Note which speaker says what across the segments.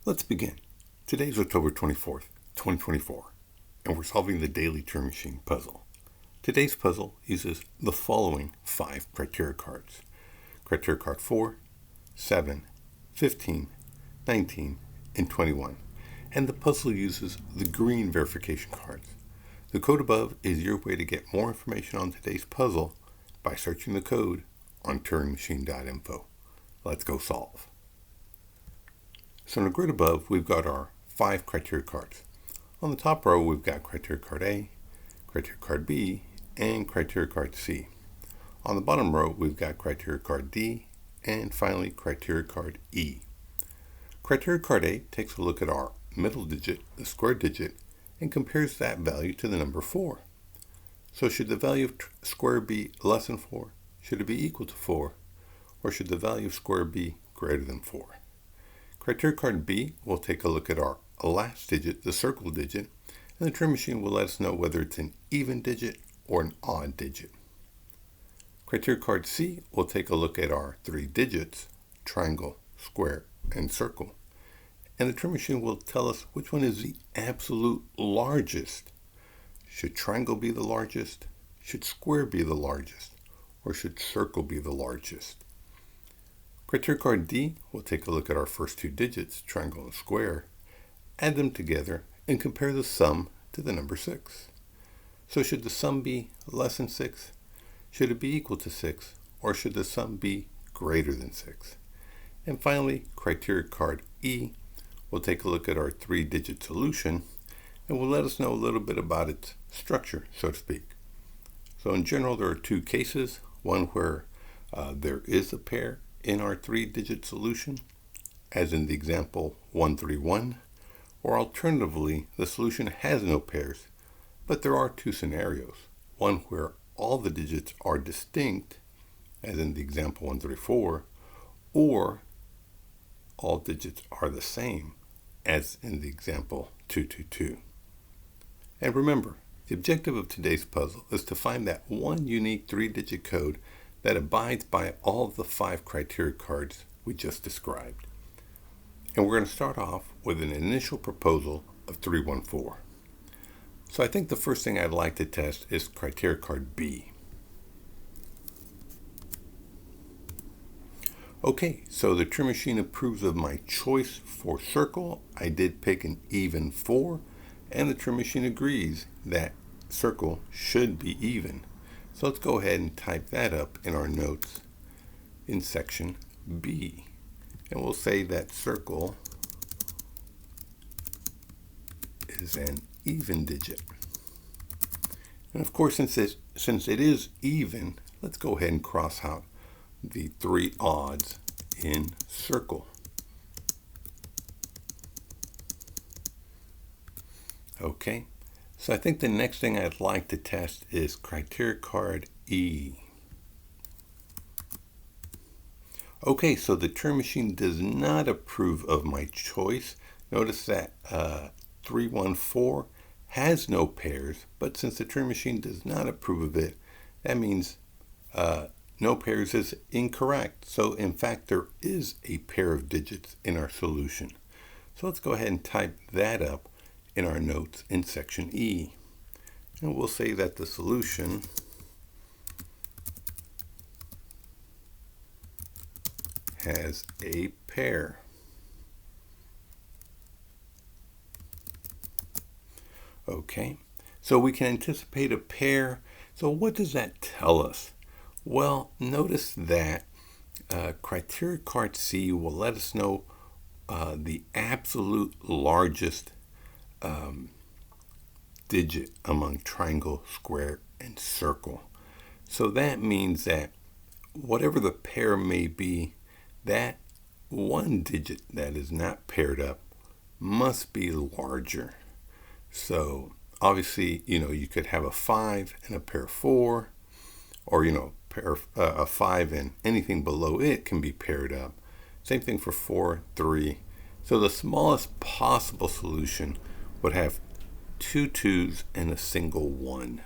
Speaker 1: Let's begin. Today's October 24th, 2024, and we're solving the Daily Turing Machine Puzzle. Today's puzzle uses the following 5 criteria cards. Criteria card 4, 7, 15, 19, and 21. And the puzzle uses the green verification cards. The code above is your way to get more information on today's puzzle by searching the code on turingmachine.info. Let's go solve. So in the grid above, we've got our 5 criteria cards. On the top row, we've got criteria card A, criteria card B, and criteria card C. On the bottom row, we've got criteria card D, and finally criteria card E. Criteria card A takes a look at our middle digit, the square digit, and compares that value to the number 4. So should the value of square be less than 4? Should it be equal to 4? Or should the value of square be greater than 4? Criteria card B will take a look at our last digit, the circle digit, and the Turing machine will let us know whether it's an even digit or an odd digit. Criteria card C will take a look at our 3 digits, triangle, square, and circle. And the Turing machine will tell us which one is the absolute largest. Should triangle be the largest? Should square be the largest? Or should circle be the largest? Criteria card D will take a look at our first 2 digits, triangle and square, add them together, and compare the sum to the number 6. So should the sum be less than 6? Should it be equal to 6? Or should the sum be greater than 6? And finally, criteria card E will take a look at our 3-digit solution and will let us know a little bit about its structure, so to speak. So in general, there are 2 cases, one where there is a pair in our 3-digit solution, as in the example 131, or alternatively, the solution has no pairs, but there are 2 scenarios, one where all the digits are distinct, as in the example 134, or all digits are the same, as in the example 222. And remember, the objective of today's puzzle is to find that one unique 3-digit code that abides by all of the 5 criteria cards we just described. And we're going to start off with an initial proposal of 314. So I think the first thing I'd like to test is criteria card B. Okay, so the Turing machine approves of my choice for circle. I did pick an even 4, and the Turing machine agrees that circle should be even. So let's go ahead and type that up in our notes in section B. And we'll say that circle is an even digit. And of course, since it is even, let's go ahead and cross out the 3 odds in circle. Okay. So I think the next thing I'd like to test is criteria card E. Okay, so the Turing machine does not approve of my choice. Notice that 314 has no pairs, but since the Turing machine does not approve of it, that means no pairs is incorrect. So in fact, there is a pair of digits in our solution. So let's go ahead and type that up in our notes in section E. And we'll say that the solution has a pair. Okay, so we can anticipate a pair. So what does that tell us? Well, notice that criteria card C will let us know the absolute largest digit among triangle, square, and circle. So that means that whatever the pair may be, that one digit that is not paired up must be larger. So obviously, you could have a 5 and a pair of 4, or a 5 and anything below it can be paired up. Same thing for 4, 3. So the smallest possible solution would have 2 2s and a single 1.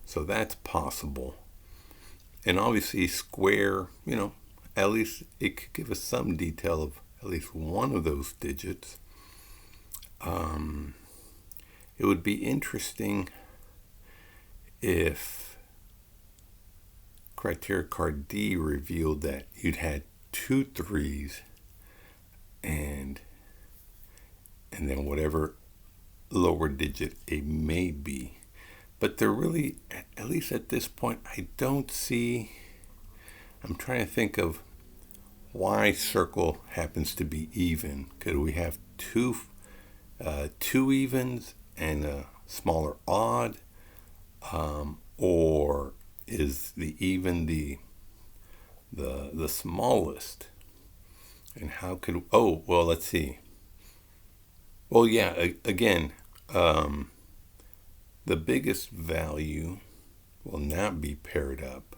Speaker 1: So that's possible. And obviously square, at least it could give us some detail of at least one of those digits. It would be interesting if criteria card D revealed that you'd had 2 3s and then whatever lower digit it may be. But there really, at least at this point, I don't see. I'm trying to think of why circle happens to be even. Could we have two evens and a smaller odd, or is the even the smallest? And how could? Oh, well, let's see. Well, yeah. Again, the biggest value will not be paired up.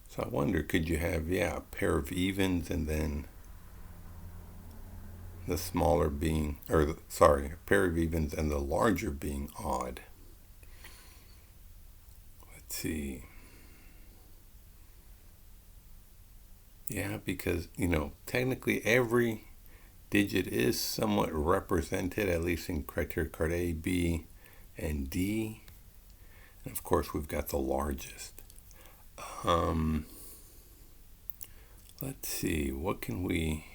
Speaker 1: So I wonder, could you have, a pair of evens and then the smaller being, a pair of evens and the larger being odd. Let's see. Yeah, because, technically every digit is somewhat represented, at least in criteria card A, B, and D. And of course, we've got the largest. Let's see, what can we...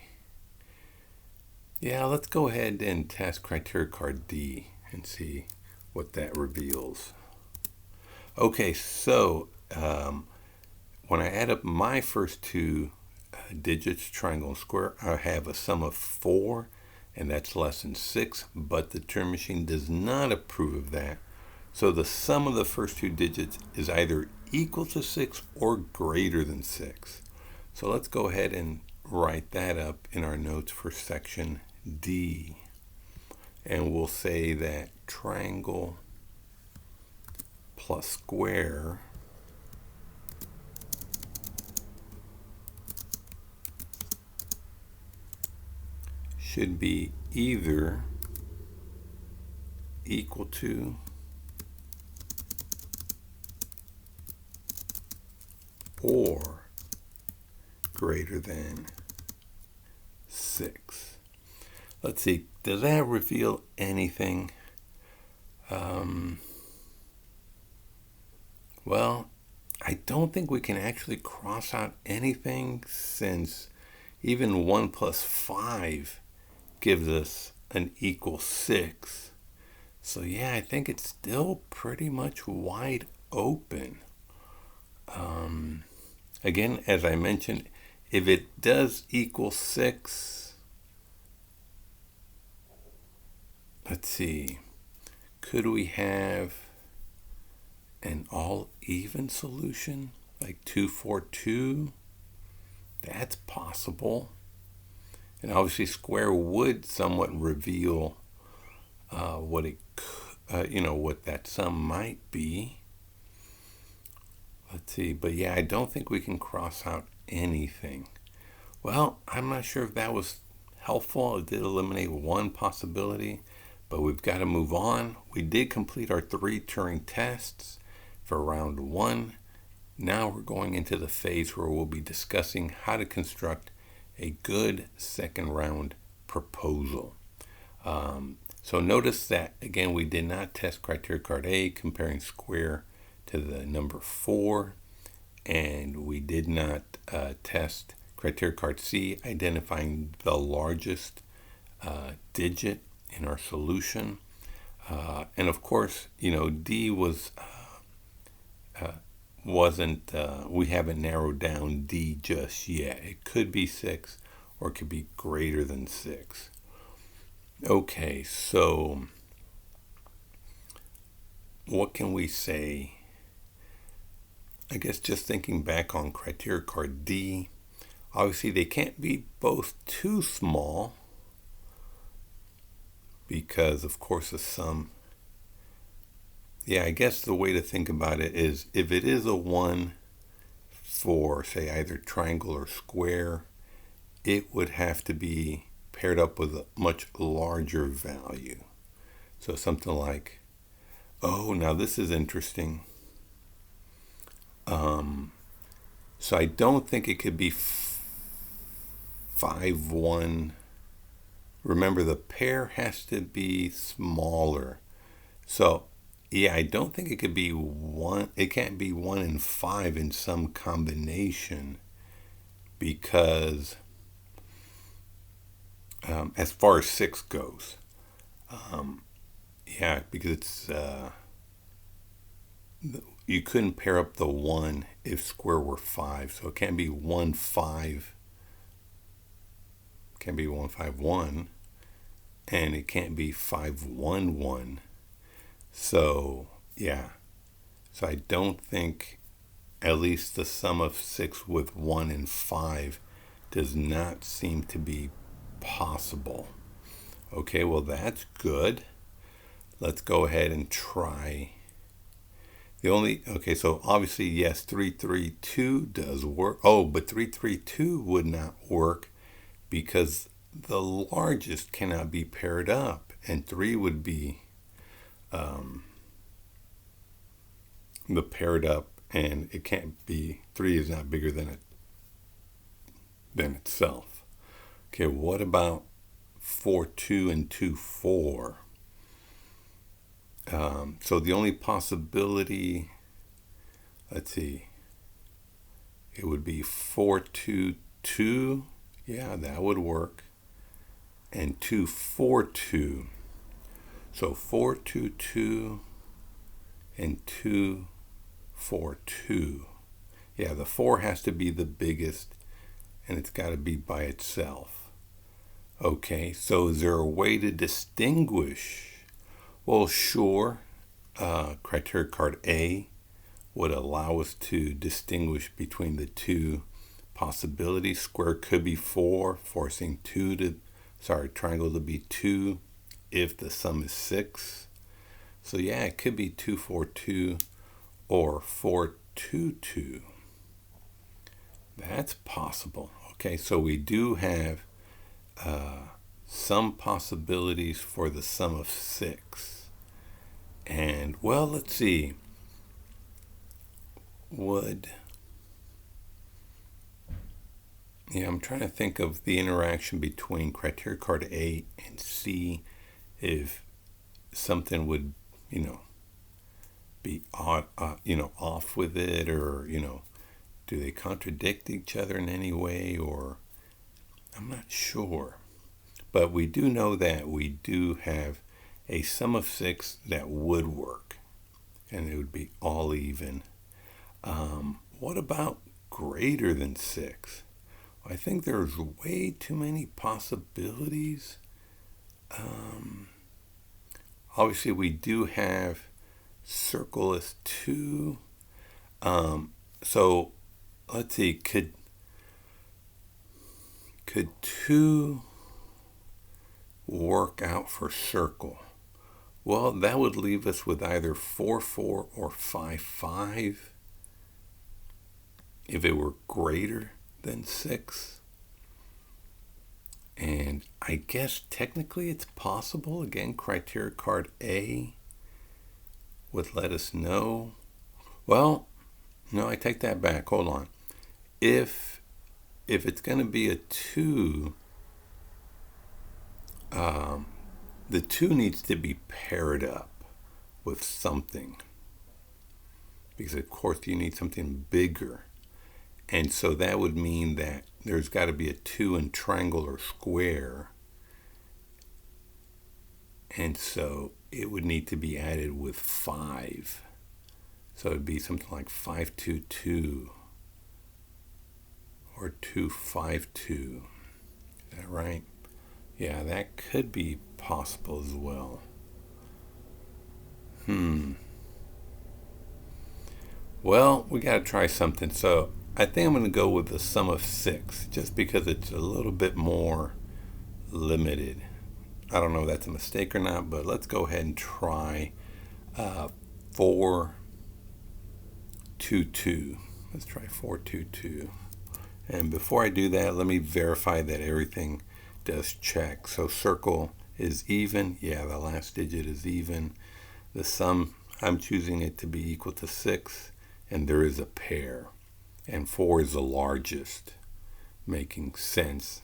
Speaker 1: Yeah, let's go ahead and test criteria card D and see what that reveals. Okay, so when I add up my first 2 digits, triangle and square, I have a sum of 4, and that's less than 6, but the Turing Machine does not approve of that. So the sum of the first 2 digits is either equal to 6 or greater than 6. So let's go ahead and write that up in our notes for section D. And we'll say that triangle plus square should be either equal to or greater than 6. Let's see, does that reveal anything? Well, I don't think we can actually cross out anything, since even 1 plus 5 gives us an equal 6. So yeah, I think it's still pretty much wide open. Again, as I mentioned, if it does equal 6, let's see, could we have an all even solution like 2 4 2? That's possible. And obviously square would somewhat reveal what it what that sum might be. Let's see, but yeah, I don't think we can cross out anything. Well, I'm not sure if that was helpful. It did eliminate one possibility, but we've got to move on. We did complete our 3 Turing tests for round 1. Now we're going into the phase where we'll be discussing how to construct a good second round proposal. So notice that, again, we did not test criteria card A comparing square to the number 4, and we did not test criteria card C, identifying the largest digit in our solution. And of course, D wasn't, we haven't narrowed down D just yet. It could be 6 or it could be greater than 6. Okay, so what can we say? I guess just thinking back on criteria card D, obviously they can't be both too small, because of course the sum, I guess the way to think about it is, if it is a 1 for, say, either triangle or square, it would have to be paired up with a much larger value. So something like, now this is interesting. So I don't think it could be 5, 1. Remember, the pair has to be smaller. So, yeah, I don't think it could be 1. It can't be 1 and 5 in some combination because as far as 6 goes, yeah, because it's you couldn't pair up the 1 if square were 5, so it can't be 1, 5. It can't be 1, 5, 1, and it can't be 5, 1, 1. So yeah, so I don't think, at least the sum of 6 with 1 and 5 does not seem to be possible. Okay, well, that's good. Let's go ahead and try. Okay, so obviously, yes, 332 does work. Oh, but 332 would not work because the largest cannot be paired up, and 3 would be the paired up, and it can't be, 3 is not bigger than itself. Okay, what about 4, 2 and 2, 4? So the only possibility, let's see, it would be 4, 2, 2. Yeah, that would work. And 2, 4, 2. So 4, 2, 2 and 2, 4, 2. Yeah, the 4 has to be the biggest, and it's got to be by itself. Okay, so is there a way to distinguish? Well, sure. Criteria card A would allow us to distinguish between the two possibilities. Square could be 4, forcing triangle to be 2 if the sum is 6. So yeah, it could be 2, 4, 2 or 4, 2, 2. That's possible. Okay, so we do have some possibilities for the sum of 6. And, well, let's see. I'm trying to think of the interaction between criteria card A and C, if something would, be off with it, or, do they contradict each other in any way, or I'm not sure. But we do know that we do have a sum of 6 that would work, and it would be all even. What about greater than 6? I think there's way too many possibilities. Obviously, we do have circle as 2. So let's see, could 2 work out for circle? Well, that would leave us with either 4, 4 or 5, 5 if it were greater than 6. And I guess technically it's possible. Again, criteria card A would let us know. Well, no, I take that back. Hold on. If it's going to be a 2, the 2 needs to be paired up with something, because of course you need something bigger. And so that would mean that there's got to be a 2 in triangle or square. And so it would need to be added with 5. So it'd be something like 5, 2, 2 or 2, 5, 2. Is that right? Yeah, that could be possible as well. Well, we got to try something. So I think I'm going to go with the sum of 6, just because it's a little bit more limited. I don't know if that's a mistake or not, but let's go ahead and try 4, 2, 2. Let's try 4, 2, 2. And before I do that, let me verify that everything does check. So circle is even. Yeah, the last digit is even. The sum, I'm choosing it to be equal to 6, and there is a pair. And 4 is the largest, making sense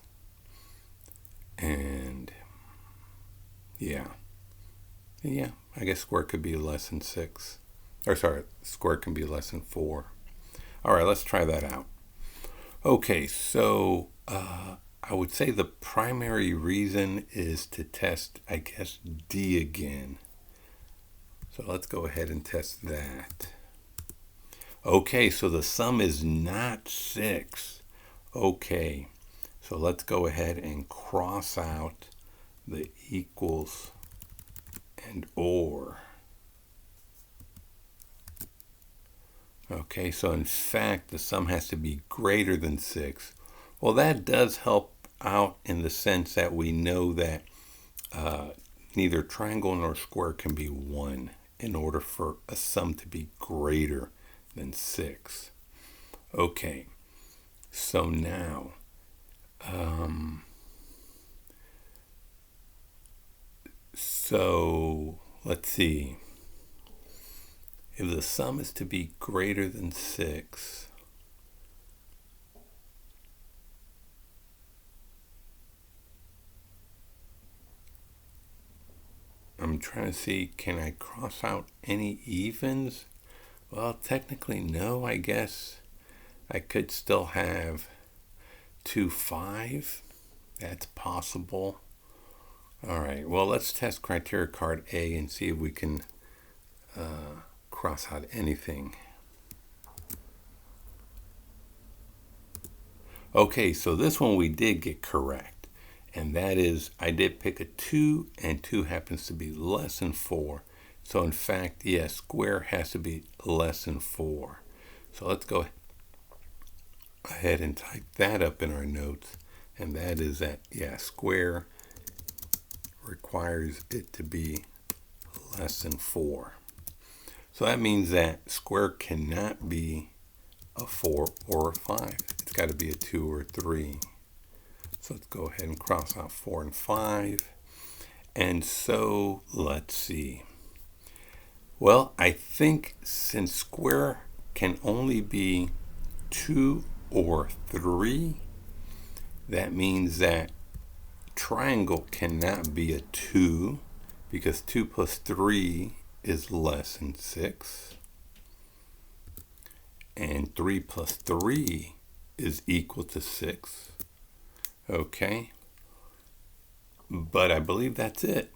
Speaker 1: And yeah, I guess square could be less than 6. Or sorry, square can be less than 4. All right, let's try that out. Okay, so I would say the primary reason is to test, I guess, D again. So let's go ahead and test that. Okay, so the sum is not 6. Okay, so let's go ahead and cross out the equals and or. Okay, so in fact, the sum has to be greater than 6. Well, that does help out in the sense that we know that neither triangle nor square can be 1 in order for a sum to be greater than 6. Okay, so now, so let's see. If the sum is to be greater than 6, I'm trying to see, can I cross out any evens? Well, technically no, I guess. I could still have 2, 5. That's possible. All right, well, let's test criteria card A and see if we can cross out anything. Okay, so this one we did get correct. And that is, I did pick a 2, and 2 happens to be less than 4. So in fact, yes, square has to be less than 4. So let's go ahead and type that up in our notes. And that is that, yeah, square requires it to be less than 4. So that means that square cannot be a 4 or a 5. It's got to be a 2 or a 3. So let's go ahead and cross out 4 and 5. And so let's see. Well, I think since square can only be 2 or 3, that means that triangle cannot be a 2 because 2 plus 3 is less than 6. And 3 plus 3 is equal to 6. Okay. But I believe that's it.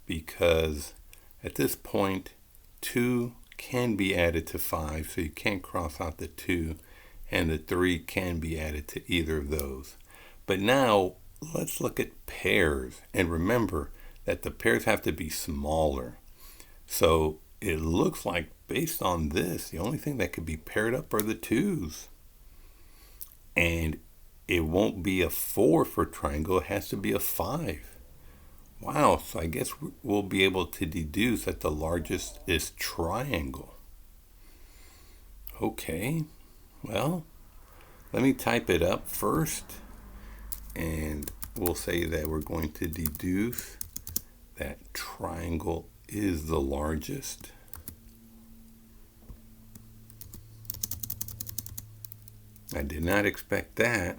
Speaker 1: Because at this point, 2 can be added to 5. So you can't cross out the 2. And the 3 can be added to either of those. But now, let's look at pairs. And remember that the pairs have to be smaller. So it looks like, based on this, the only thing that could be paired up are the 2s. And it won't be a 4 for triangle. It has to be a 5. Wow, so I guess we'll be able to deduce that the largest is triangle. Okay, well, let me type it up first. And we'll say that we're going to deduce that triangle is the largest. I did not expect that.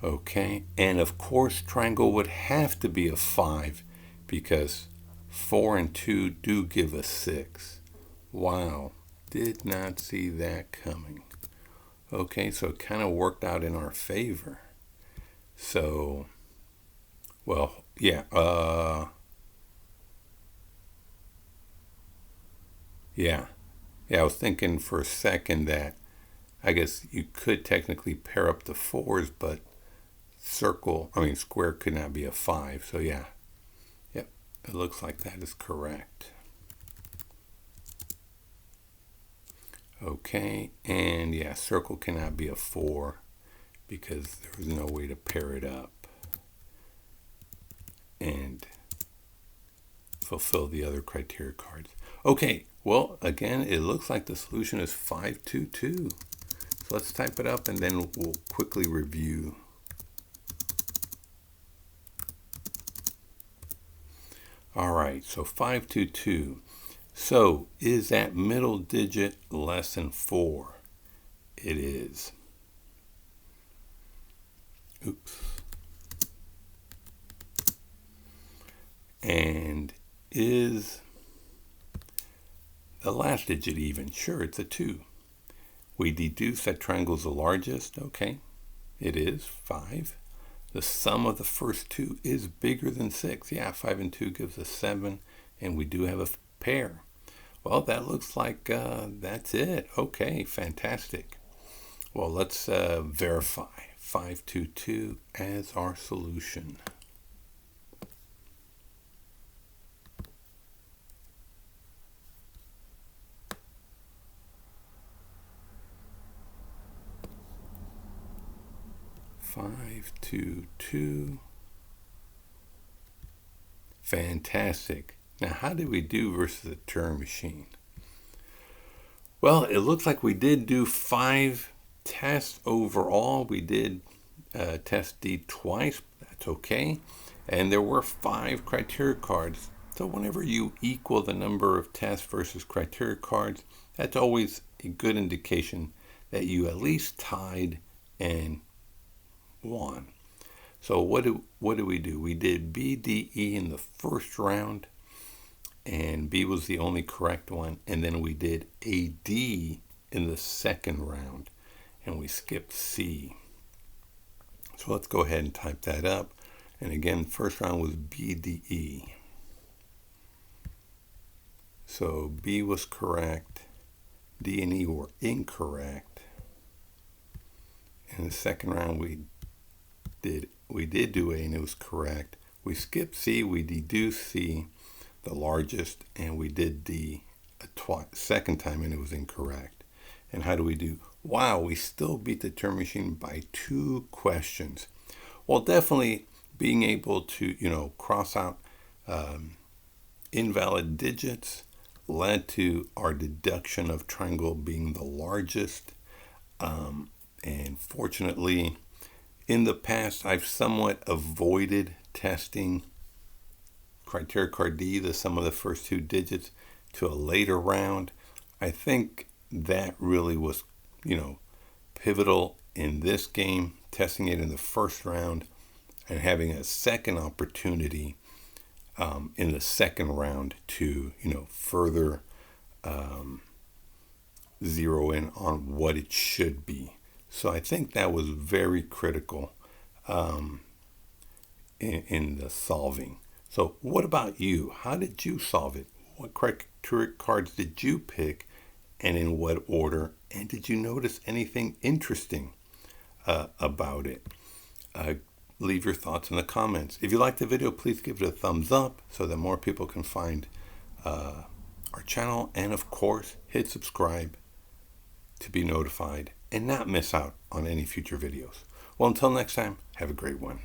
Speaker 1: Okay, and of course triangle would have to be a 5 because 4 and 2 do give us 6. Wow, did not see that coming. Okay, so it kind of worked out in our favor. So, well, yeah, I was thinking for a second that I guess you could technically pair up the 4s, but square could not be a 5. So yeah, yep, it looks like that is correct. Okay, and yeah, circle cannot be a 4 because there was no way to pair it up and fulfill the other criteria cards. Okay, well, again, it looks like the solution is 522. So let's type it up and then we'll quickly review. All right, so 522. So, is that middle digit less than 4? It is. Oops. And is the last digit even? Sure, it's a 2. We deduce that triangle's the largest. Okay, it is 5. The sum of the first 2 is bigger than 6. Yeah, 5 and 2 gives us 7, and we do have a pair. Well, that looks like that's it. Okay, fantastic. Well, let's verify 522 as our solution. Five, two, two. Fantastic. Now, how did we do versus the Turing machine? Well, it looks like we did do 5 tests overall. We did test D twice. That's okay. And there were 5 criteria cards. So whenever you equal the number of tests versus criteria cards, that's always a good indication that you at least tied and won. So what do we do? We did B, D, E in the first round, and B was the only correct one. And then we did A, D in the second round, and we skipped C. So let's go ahead and type that up. And again, first round was B, D, E. So B was correct, D and E were incorrect. In the second round, we did do A and it was correct. We skipped C, we deduced C, the largest, and we did D a second time and it was incorrect. And how do we do? Wow, we still beat the Turing machine by 2 questions. Well, definitely being able to, cross out invalid digits led to our deduction of triangle being the largest. And fortunately, in the past, I've somewhat avoided testing criteria card D, the sum of the first 2 digits, to a later round. I think that really was, pivotal in this game, testing it in the first round and having a second opportunity in the second round to, further zero in on what it should be. So I think that was very critical in the solving. So what about you? How did you solve it? What criteria cards did you pick and in what order? And did you notice anything interesting about it? Leave your thoughts in the comments. If you liked the video, please give it a thumbs up so that more people can find our channel. And of course, hit subscribe to be notified and not miss out on any future videos. Well, until next time, have a great one.